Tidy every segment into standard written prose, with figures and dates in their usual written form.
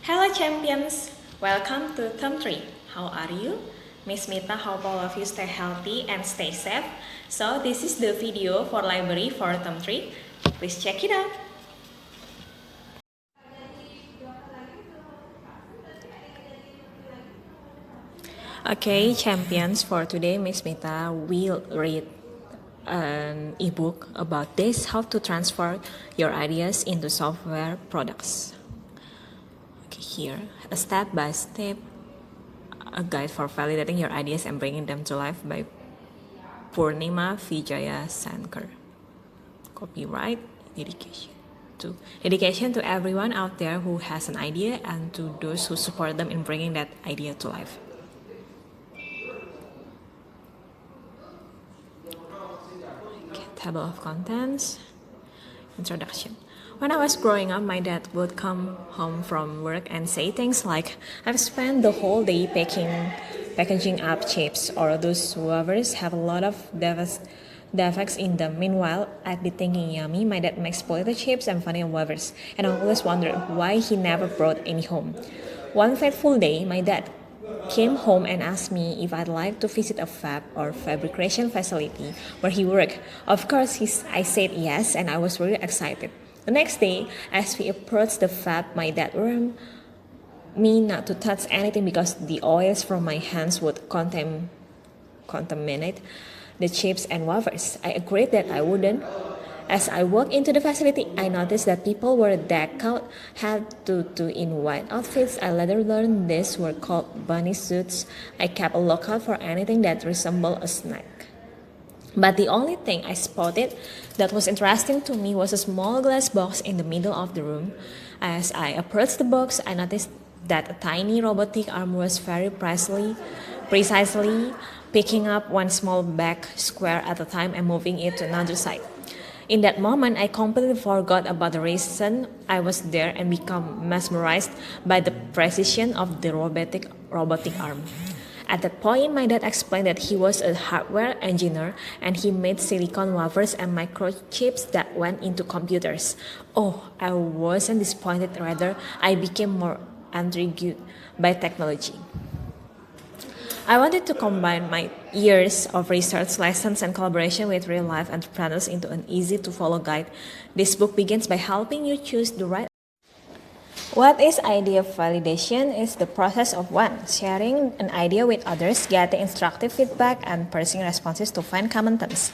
Hello champions! Welcome to Term 3. How are you? Miss Mita hope all of you stay healthy and stay safe. So this is the video for library for Term 3. Please check it out. Okay champions, for today Miss Mita will read an ebook about this, how to transfer your ideas into software products. Okay, here a step-by-step a guide for validating your ideas and bringing them to life by Purnima Vijaya Sankar. Copyright dedication to everyone out there who has an idea and to those who support them in bringing that idea to life. Okay, table of contents. Introduction. When I was growing up, my dad would come home from work and say things like, I've spent the whole day packaging up chips, or those wafers have a lot of defects in them. Meanwhile, I'd be thinking, yummy, my dad makes potato chips and funny wafers, and I always wondered why he never brought any home. One fateful day, my dad came home and asked me if I'd like to visit a fab or fabrication facility where he worked. Of course, I said yes, and I was really excited. The next day, as we approached the fab, my dad warned me not to touch anything because the oils from my hands would contaminate the chips and wafers. I agreed that I wouldn't. As I walked into the facility, I noticed that people were decked out, had in white outfits. I later learned these were called bunny suits. I kept a lookout for anything that resembled a snack. But the only thing I spotted that was interesting to me was a small glass box in the middle of the room. As I approached the box, I noticed that a tiny robotic arm was very precisely picking up one small bag square at a time and moving it to another side. In that moment, I completely forgot about the reason I was there and became mesmerized by the precision of the robotic arm. At that point, my dad explained that he was a hardware engineer and he made silicon wafers and microchips that went into computers. Oh, I wasn't disappointed, rather, I became more intrigued by technology. I wanted to combine my years of research, lessons, and collaboration with real-life entrepreneurs into an easy-to-follow guide. This book begins by helping you choose the right. What is idea validation? Is the process of 1. Sharing an idea with others, getting instructive feedback, and parsing responses to find common themes.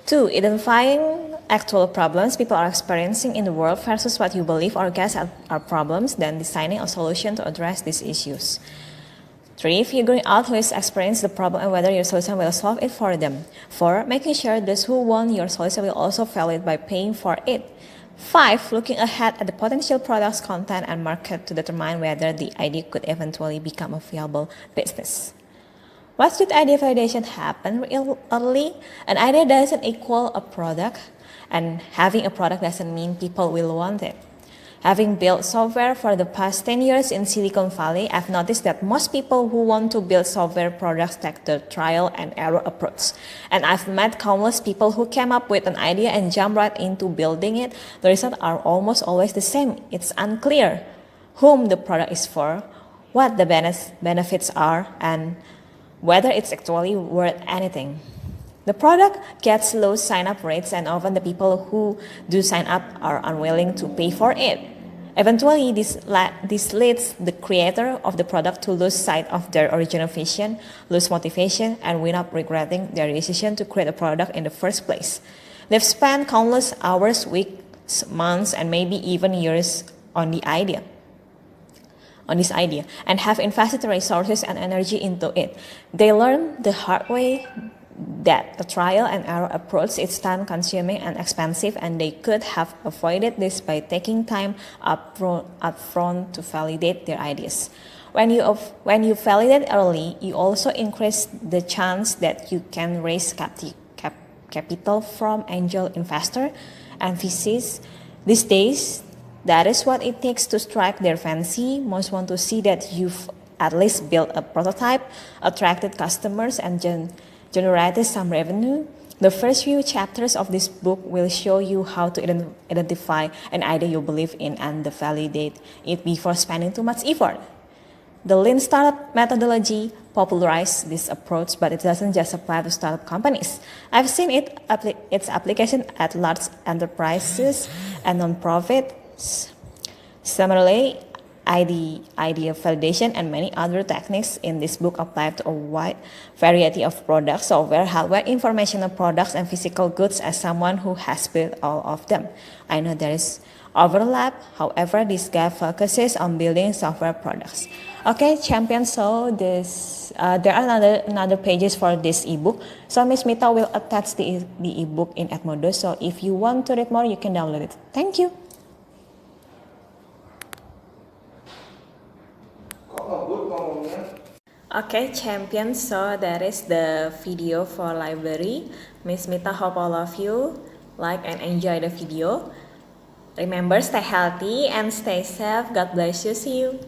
2. Identifying actual problems people are experiencing in the world versus what you believe or guess are problems, then designing a solution to address these issues. 3. Figuring out who is experiencing the problem and whether your solution will solve it for them. 4. Making sure those who want your solution will also value it by paying for it. 5. Looking ahead at the potential product's content and market to determine whether the idea could eventually become a viable business. Why should idea validation happen real early? An idea doesn't equal a product, and having a product doesn't mean people will want it. Having built software for the past 10 years in Silicon Valley, I've noticed that most people who want to build software products take the trial and error approach. And I've met countless people who came up with an idea and jump right into building it. The results are almost always the same. It's unclear whom the product is for, what the benefits are, and whether it's actually worth anything. The product gets low sign-up rates, and often the people who do sign up are unwilling to pay for it. Eventually, this leads the creator of the product to lose sight of their original vision, lose motivation, and wind up regretting their decision to create a product in the first place. They've spent countless hours, weeks, months, and maybe even years on this idea, and have invested resources and energy into it. They learn the hard way that the trial and error approach is time-consuming and expensive, and they could have avoided this by taking time upfront to validate their ideas. When you validate early, you also increase the chance that you can raise capital from angel investor and VCs. These days, that is what it takes to strike their fancy. Most want to see that you've at least built a prototype, attracted customers, and generated some revenue. The first few chapters of this book will show you how to identify an idea you believe in and validate it before spending too much effort. The Lean Startup methodology popularized this approach, but it doesn't just apply to startup companies. I've seen its application at large enterprises and nonprofits. Similarly, idea validation and many other techniques in this book apply to a wide variety of products, software, hardware, informational products, and physical goods as someone who has built all of them. I know there is overlap, however, this guide focuses on building software products. Okay, champions, so there are another pages for this ebook. So Miss Mita will attach the ebook in Edmodo, so if you want to read more, you can download it. Thank you. Okay, champions, so that is the video for library. Miss Mita hope all of you like and enjoy the video. Remember, stay healthy and stay safe. God bless you. See you.